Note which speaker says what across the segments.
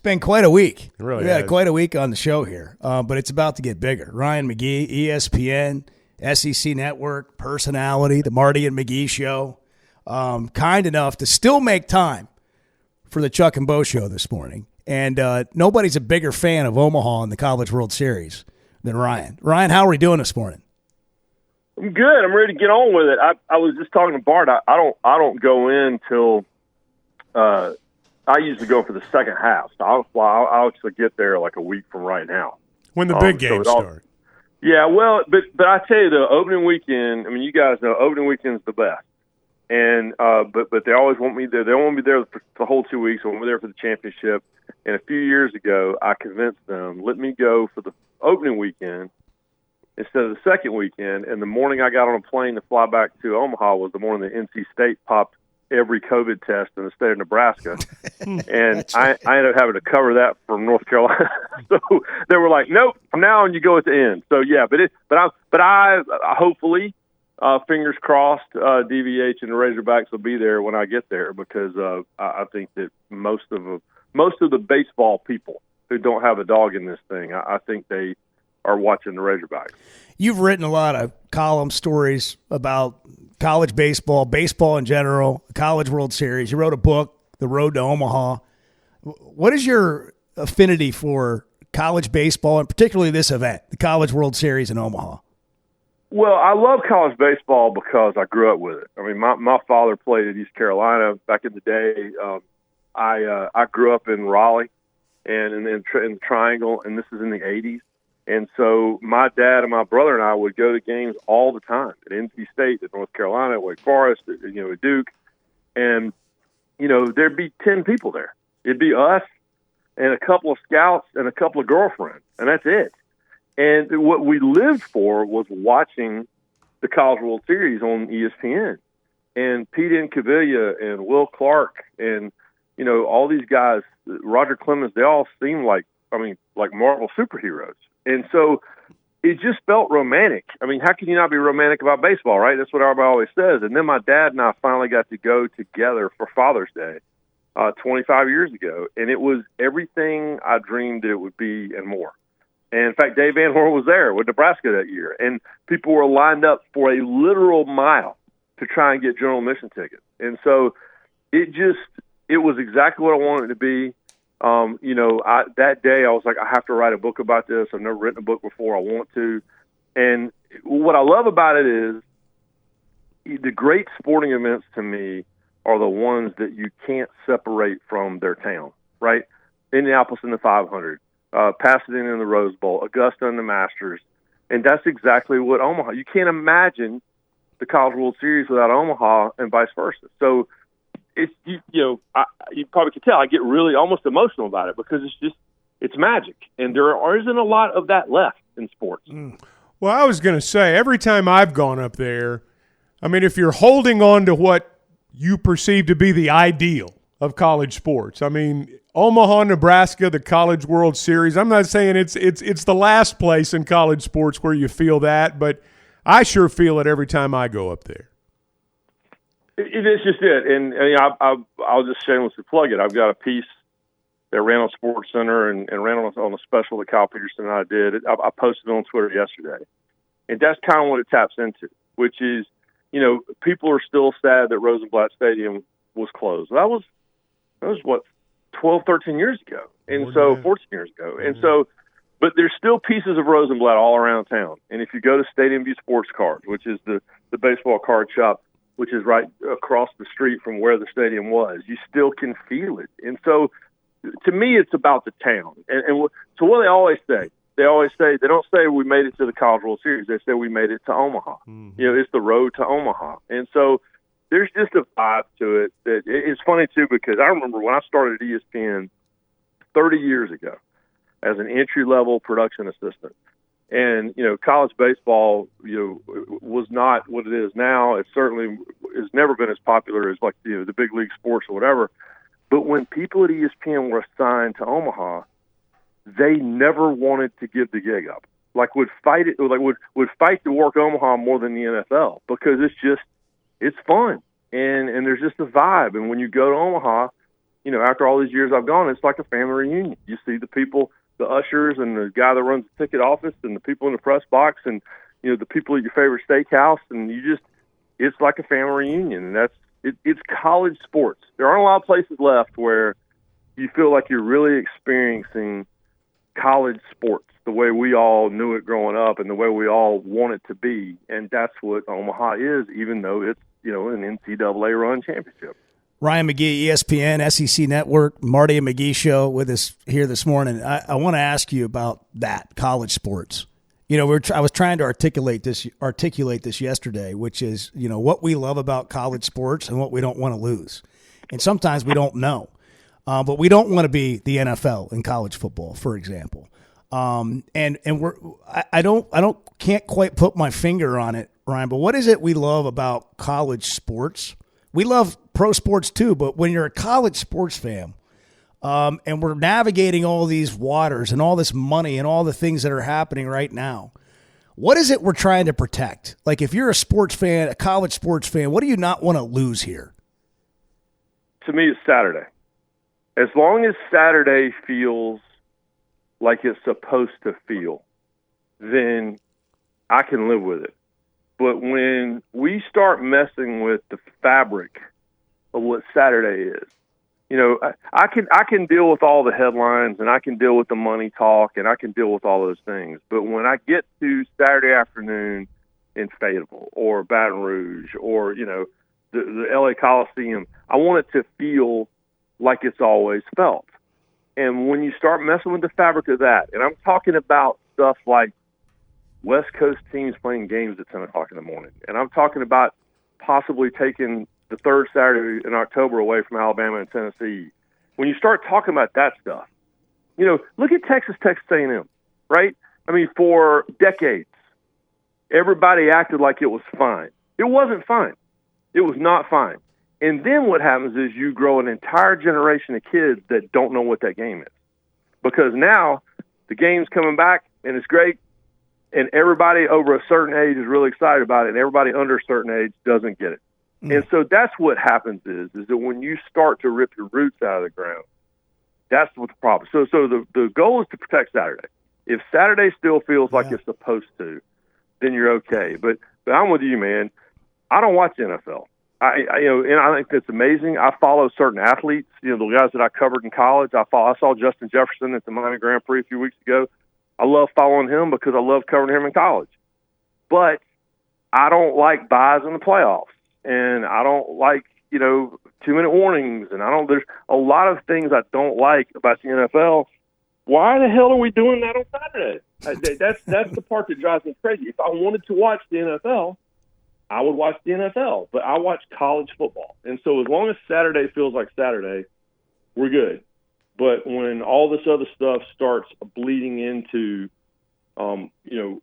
Speaker 1: been quite a week.
Speaker 2: It really
Speaker 1: We had
Speaker 2: has.
Speaker 1: quite a week on the show here, but it's about to get bigger. Ryan McGee, ESPN, SEC Network, personality, the Marty and Mcgee show, kind enough to still make time for the Chuck and Bo show this morning. And nobody's a bigger fan of Omaha in the College World Series than Ryan. Ryan, how are we doing this morning?
Speaker 3: I'm good. I'm ready to get on with it. I was just talking to Bart. I don't go in till I usually go for the second half. So I'll actually get there like a week from right now.
Speaker 2: When the big games start.
Speaker 3: Yeah, well, but I tell you, the opening weekend. I mean, you guys know opening weekend's the best. And but they always want me there. They don't want me there for the whole 2 weeks. They want me there for the championship. And a few years ago, I convinced them, let me go for the opening weekend instead of the second weekend. And the morning I got on a plane to fly back to Omaha was the morning that NC State popped every COVID test in the state of Nebraska. And I ended up having to cover that from North Carolina. So they were like, nope, from now on you go at the end. So yeah, but I hopefully, fingers crossed, DVH and the Razorbacks will be there when I get there, because I think that most of the baseball people who don't have a dog in this thing, I think they are watching the Razorbacks.
Speaker 1: You've written a lot of column stories about college baseball, baseball in general, College World Series. You wrote a book, The Road to Omaha. What is your affinity for college baseball, and particularly this event, the College World Series in Omaha?
Speaker 3: Well, I love college baseball because I grew up with it. I mean, my father played at East Carolina back in the day. I grew up in Raleigh and in the Triangle, and this is in the 80s. And so my dad and my brother and I would go to games all the time at NC State, at North Carolina, at Wake Forest, at Duke. And, there'd be 10 people there. It'd be us and a couple of scouts and a couple of girlfriends, and that's it. And what we lived for was watching the College World Series on ESPN. And Pete Incaviglia and Will Clark and, all these guys, Roger Clemens, they all seemed like Marvel superheroes. And so it just felt romantic. I mean, how can you not be romantic about baseball, right? That's what everybody always says. And then my dad and I finally got to go together for Father's Day 25 years ago. And it was everything I dreamed that it would be and more. And in fact, Dave Van Horn was there with Nebraska that year. And people were lined up for a literal mile to try and get general admission tickets. And so it was exactly what I wanted it to be. That day I was like, I have to write a book about this. I've never written a book before. I want to. And what I love about it is the great sporting events to me are the ones that you can't separate from their town, right? Indianapolis in the 500, Pasadena in the Rose Bowl, Augusta in the Masters. And that's exactly what Omaha, you can't imagine the College World Series without Omaha and vice versa. So it's, you probably could tell I get really almost emotional about it because it's magic. And there isn't a lot of that left in sports.
Speaker 2: Well, I was going to say, every time I've gone up there, I mean, if you're holding on to what you perceive to be the ideal of college sports, I mean, Omaha, Nebraska, the College World Series, I'm not saying it's the last place in college sports where you feel that, but I sure feel it every time I go up there.
Speaker 3: It is just it, and I'll just shamelessly plug it. I've got a piece that ran on Sports Center and ran on a special that Kyle Peterson and I did. I posted it on Twitter yesterday, and that's kind of what it taps into, which is, people are still sad that Rosenblatt Stadium was closed. That was what, 12, 13 years ago, and 14 years ago, and so. But there's still pieces of Rosenblatt all around town, and if you go to Stadium View Sports Cards, which is the baseball card shop, which is right across the street from where the stadium was, you still can feel it. And so, to me, it's about the town. And so what do they always say? They don't say we made it to the College World Series. They say we made it to Omaha. Mm-hmm. It's the road to Omaha. And so there's just a vibe to it. It's funny, too, because I remember when I started at ESPN 30 years ago as an entry-level production assistant. And, college baseball, was not what it is now. It certainly has never been as popular as the big league sports or whatever. But when people at ESPN were assigned to Omaha, they never wanted to give the gig up. Would fight it, would fight to work Omaha more than the NFL because it's fun. And there's just a vibe. And when you go to Omaha, after all these years I've gone, it's like a family reunion. You see the people, the ushers and the guy that runs the ticket office and the people in the press box and, the people at your favorite steakhouse. And it's like a family reunion. And it's college sports. There aren't a lot of places left where you feel like you're really experiencing college sports the way we all knew it growing up and the way we all want it to be. And that's what Omaha is, even though it's, an NCAA run championship.
Speaker 1: Ryan McGee, ESPN, SEC Network, Marty Mcgee show with us here this morning. I want to ask you about that, college sports. I was trying to articulate this yesterday, which is, what we love about college sports and what we don't want to lose. And sometimes we don't know. But we don't want to be the NFL in college football, for example. And can't quite put my finger on it, Ryan, but what is it we love about college sports? We love pro sports too, but when you're a college sports fan, and we're navigating all these waters and all this money and all the things that are happening right now, what is it we're trying to protect? Like, if you're a sports fan, a college sports fan, what do you not want to lose here?
Speaker 3: To me, it's Saturday. As long as Saturday feels like it's supposed to feel, then I can live with it. But when we start messing with the fabric of what Saturday is, I can deal with all the headlines and I can deal with the money talk and I can deal with all those things. But when I get to Saturday afternoon in Fayetteville or Baton Rouge or, the LA Coliseum, I want it to feel like it's always felt. And when you start messing with the fabric of that, and I'm talking about stuff like West Coast teams playing games at 10 o'clock in the morning, and I'm talking about possibly taking the third Saturday in October away from Alabama and Tennessee. When you start talking about that stuff, look at Texas A&M, right? I mean, for decades, everybody acted like it was fine. It wasn't fine. It was not fine. And then what happens is you grow an entire generation of kids that don't know what that game is. Because now the game's coming back and it's great, and everybody over a certain age is really excited about it, and everybody under a certain age doesn't get it. And so that's what happens is that when you start to rip your roots out of the ground, that's what the problem. So the goal is to protect Saturday. If Saturday still feels like it's supposed to, then you're okay. But I'm with you, man. I don't watch the NFL. And I think that's amazing. I follow certain athletes, the guys that I covered in college. I saw Justin Jefferson at the Miami Grand Prix a few weeks ago. I love following him because I love covering him in college. But I don't like buys in the playoffs, and I don't like, 2-minute warnings, and there's a lot of things I don't like about the NFL. Why the hell are we doing that on Saturday? That's the part that drives me crazy. If I wanted to watch the NFL, I would watch the NFL, but I watch college football. And so as long as Saturday feels like Saturday, we're good. But when all this other stuff starts bleeding into,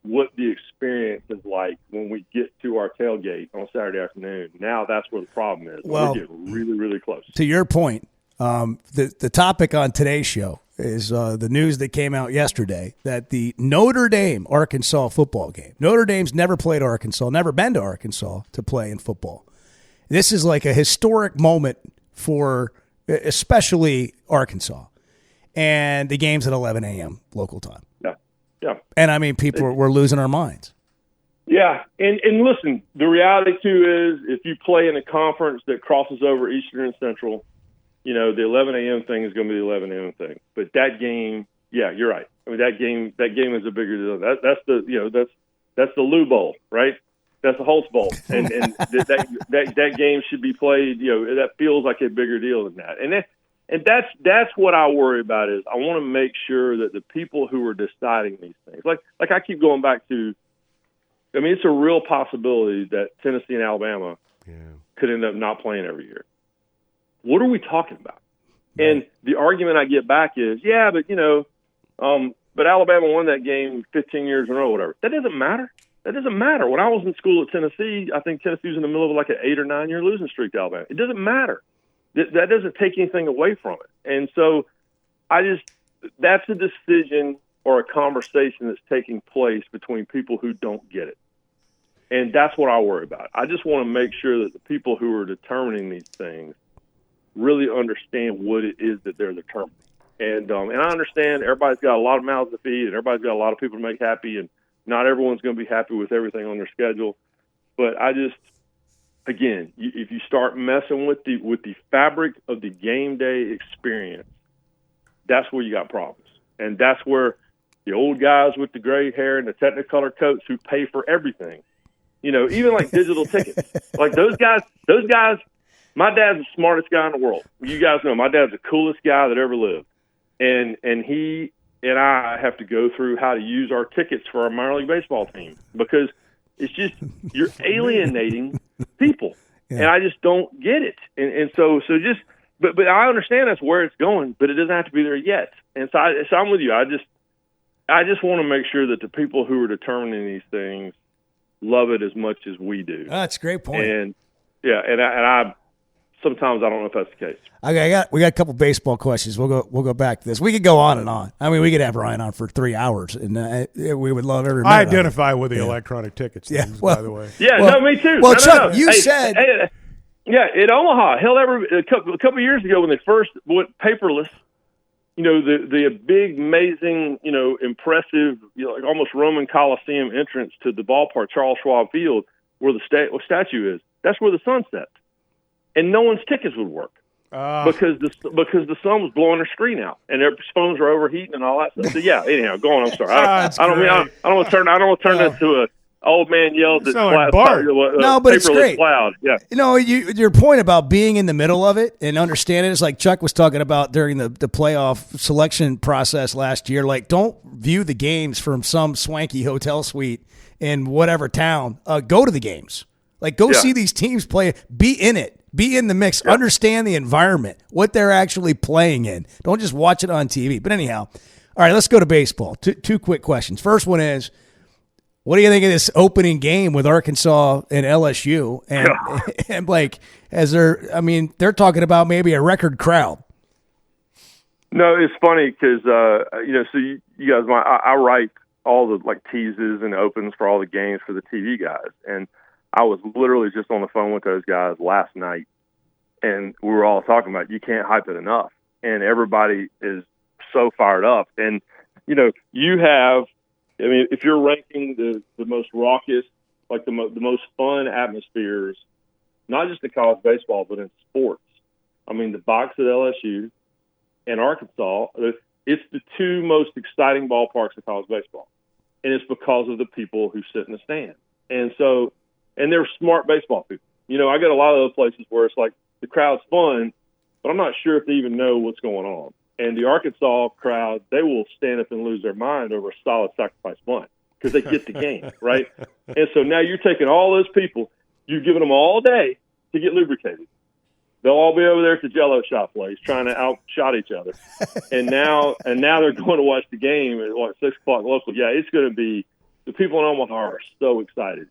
Speaker 3: what the experience is like when we get to our tailgate on Saturday afternoon, now that's where the problem is.
Speaker 1: Well,
Speaker 3: we're getting really, really close.
Speaker 1: To your point, the topic on today's show is the news that came out yesterday that the Notre Dame-Arkansas football game. Notre Dame's never played Arkansas, never been to Arkansas to play in football. This is like a historic moment for especially Arkansas. And the game's at 11 a.m. local time.
Speaker 3: Yeah.
Speaker 1: And, I mean, people were losing our minds.
Speaker 3: Yeah, and listen, the reality, too, is if you play in a conference that crosses over Eastern and Central, the 11 a.m. thing is going to be the 11 a.m. thing. But that game, yeah, you're right. I mean, that game is a bigger deal. That's the Lou Bowl, right? That's the Holtz Bowl, and that game should be played. That feels like a bigger deal than that. And that's what I worry about is I want to make sure that the people who are deciding these things, like I keep going back to, I mean, it's a real possibility that Tennessee and Alabama could end up not playing every year. What are we talking about? And the argument I get back is, but Alabama won that game 15 years in a row, whatever. That doesn't matter. That doesn't matter. When I was in school at Tennessee, I think Tennessee was in the middle of like an 8 or 9 year losing streak to Alabama. It doesn't matter. That doesn't take anything away from it. And so that's a decision or a conversation that's taking place between people who don't get it. And that's what I worry about. I just want to make sure that the people who are determining these things really understand what it is that they're determining. And I understand everybody's got a lot of mouths to feed, and everybody's got a lot of people to make happy, and not everyone's going to be happy with everything on their schedule. But I just, again, if you start messing with the fabric of the game day experience, that's where you got problems. And that's where the old guys with the gray hair and the Technicolor coats who pay for everything, even like digital tickets, like those guys, my dad's the smartest guy in the world. You guys know my dad's the coolest guy that ever lived. And he and I have to go through how to use our tickets for our minor league baseball team because it's just you're alienating people, and I just don't get it. And so just, but I understand that's where it's going, but it doesn't have to be there yet. And so I'm with you. I just want to make sure that the people who are determining these things love it as much as we do.
Speaker 1: That's a great point.
Speaker 3: And I sometimes I don't know if that's the case.
Speaker 1: Okay, we got a couple baseball questions. We'll go back to this. We could go on and on. I mean, we could have Ryan on for 3 hours, and we would love every minute.
Speaker 2: I identify with the electronic tickets things, by the way.
Speaker 3: Yeah, no, me too.
Speaker 1: Well, Chuck, you said.
Speaker 3: In Omaha, a couple of years ago when they first went paperless, the big, amazing, impressive, like almost Roman Coliseum entrance to the ballpark, Charles Schwab Field, where the statue is. That's where the sun sets. And no one's tickets would work because the sun was blowing their screen out and their phones were overheating and all that stuff. So anyhow, go on. I'm sorry. I don't want to turn this to a old man yells at
Speaker 1: no, but it's great.
Speaker 3: Cloud. Yeah.
Speaker 1: Your point about being in the middle of it and understanding it's like Chuck was talking about during the playoff selection process last year. Like, don't view the games from some swanky hotel suite in whatever town. Go to the games. Like, go see these teams play. Be in it. Be in the mix. Yeah. Understand the environment, what they're actually playing in. Don't just watch it on TV. But anyhow, all right, let's go to baseball. Two quick questions. First one is, what do you think of this opening game with Arkansas and LSU? And like, they're talking about maybe a record crowd.
Speaker 3: No, it's funny because, so you guys, I write all the like teases and opens for all the games for the TV guys. And I was literally just on the phone with those guys last night, and we were all talking about you can't hype it enough. And everybody is so fired up. And, you have, if you're ranking the most raucous, like the most fun atmospheres, not just in college baseball, but in sports. The box at LSU and Arkansas, it's the two most exciting ballparks in college baseball. And it's because of the people who sit in the stand. And they're smart baseball people. I got a lot of those places where it's like the crowd's fun, but I'm not sure if they even know what's going on. And the Arkansas crowd, they will stand up and lose their mind over a solid sacrifice bunt because they get the game, right? And so now you're taking all those people, you've given them all day to get lubricated. They'll all be over there at the Jell-O shot place trying to outshot each other. And now they're going to watch the game at 6 o'clock local. Yeah, it's going to be – the people in Omaha are so excited.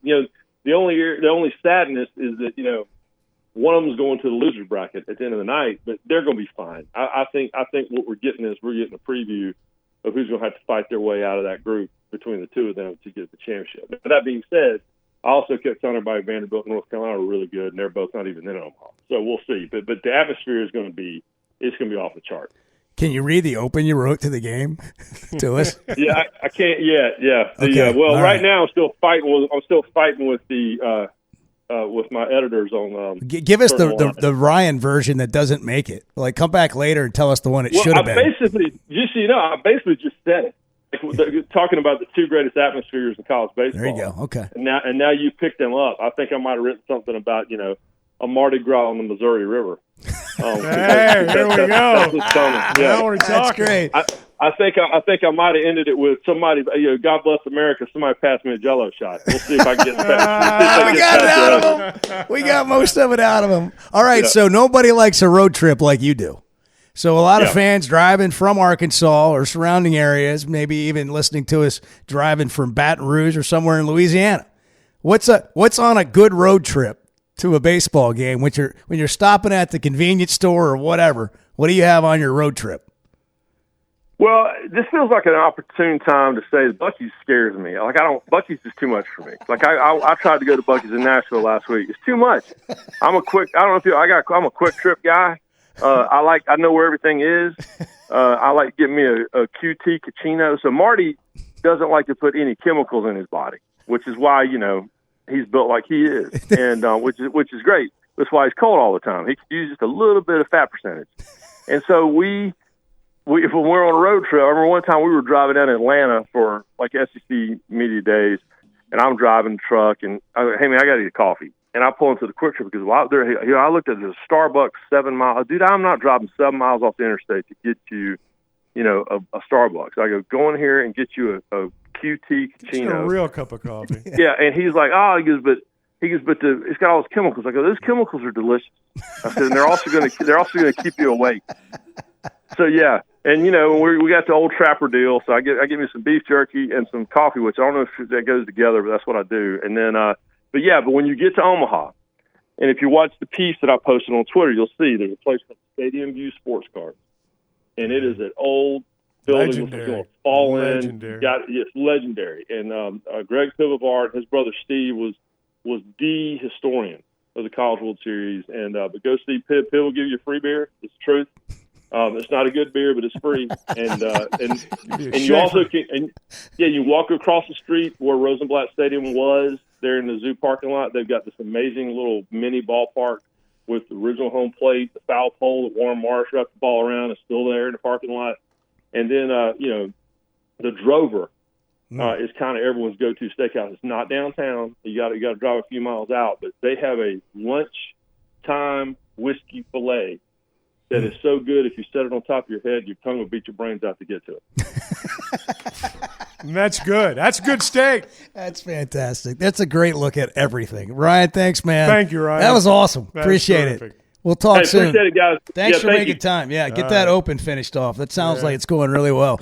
Speaker 3: The only sadness is that, one of them is going to the loser bracket at the end of the night, but they're going to be fine. I think what we're getting is we're getting a preview of who's going to have to fight their way out of that group between the two of them to get the championship. But that being said, I also kept telling everybody Vanderbilt and North Carolina were really good, and they're both not even in Omaha. So we'll see. But the atmosphere is going to be off the chart.
Speaker 1: Can you read the open you wrote to the game to us?
Speaker 3: Yeah, I can't yet. Yeah.
Speaker 1: Okay.
Speaker 3: Right now I'm still fighting with the with my editors on.
Speaker 1: Give us the Ryan version that doesn't make it. Like, come back later and tell us the one it should have been.
Speaker 3: I basically just said it. Like, talking about the two greatest atmospheres in college baseball.
Speaker 1: There you go. Okay.
Speaker 3: And now you picked them up. I think I might have written something about a Mardi Gras on the Missouri River.
Speaker 2: Hey, there we go. Now we're talking.
Speaker 1: That's great.
Speaker 3: I think I might have ended it with somebody. God bless America. Somebody passed me a Jell-O shot. We'll see if I can get
Speaker 1: we got it out of him. We got most of it out of him. All right. Yeah. So nobody likes a road trip like you do. So a lot of fans driving from Arkansas or surrounding areas, maybe even listening to us driving from Baton Rouge or somewhere in Louisiana. What's on a good road trip to a baseball game when you're stopping at the convenience store or whatever? What do you have on your road trip?
Speaker 3: Well, this feels like an opportune time to say Buc-ee's scares me. Like, Buc-ee's is too much for me. Like, I tried to go to Buc-ee's in Nashville last week. It's too much. I'm a quick trip guy. I know where everything is. I like to get me a QT cappuccino. So Marty doesn't like to put any chemicals in his body, which is why, he's built like he is, and which is great. That's why he's cold all the time. He could use just a little bit of fat percentage. And so when we're on a road trip, I remember one time we were driving down to Atlanta for like SEC media days, and I'm driving the truck, and hey man, I got to get coffee. And I pull into the Quick Trip because I looked at the Starbucks 7 miles. Dude, I'm not driving 7 miles off the interstate to get you, a Starbucks. I go in here and get you a QT cappuccino.
Speaker 2: A real cup of coffee.
Speaker 3: Yeah, and he's like, but it's got all those chemicals. I go, those chemicals are delicious. I said, and they're also going to keep you awake. So yeah, and we got the old Trapper deal. So I get me some beef jerky and some coffee, which I don't know if that goes together, but that's what I do. And then, but when you get to Omaha, and if you watch the piece that I posted on Twitter, you'll see there's a place called Stadium View Sports Card, and it is an old building that's going to fall in. It's legendary. And Greg Pivovart, his brother Steve, was the historian of the College World Series. And but go see Piv. Piv will give you a free beer. It's the truth. It's not a good beer, but it's free. And you also can, you walk across the street where Rosenblatt Stadium was there in the zoo parking lot. They've got this amazing little mini ballpark with the original home plate, the foul pole that Warren Marsh wrapped the ball around is still there in the parking lot. And then, the Drover is kind of everyone's go-to steakhouse. It's not downtown. You got to drive a few miles out, but they have a lunchtime whiskey fillet that is so good. If you set it on top of your head, your tongue will beat your brains out to get to it.
Speaker 2: That's good. That's good steak.
Speaker 1: That's fantastic. That's a great look at everything. Ryan, thanks, man.
Speaker 2: Thank you, Ryan.
Speaker 1: That was awesome.
Speaker 2: That's
Speaker 1: appreciate
Speaker 2: terrific.
Speaker 1: it. We'll talk soon.
Speaker 3: Appreciate it, guys.
Speaker 1: Thanks for making
Speaker 3: you.
Speaker 1: time. Yeah, get that open finished off. That sounds like it's going really well.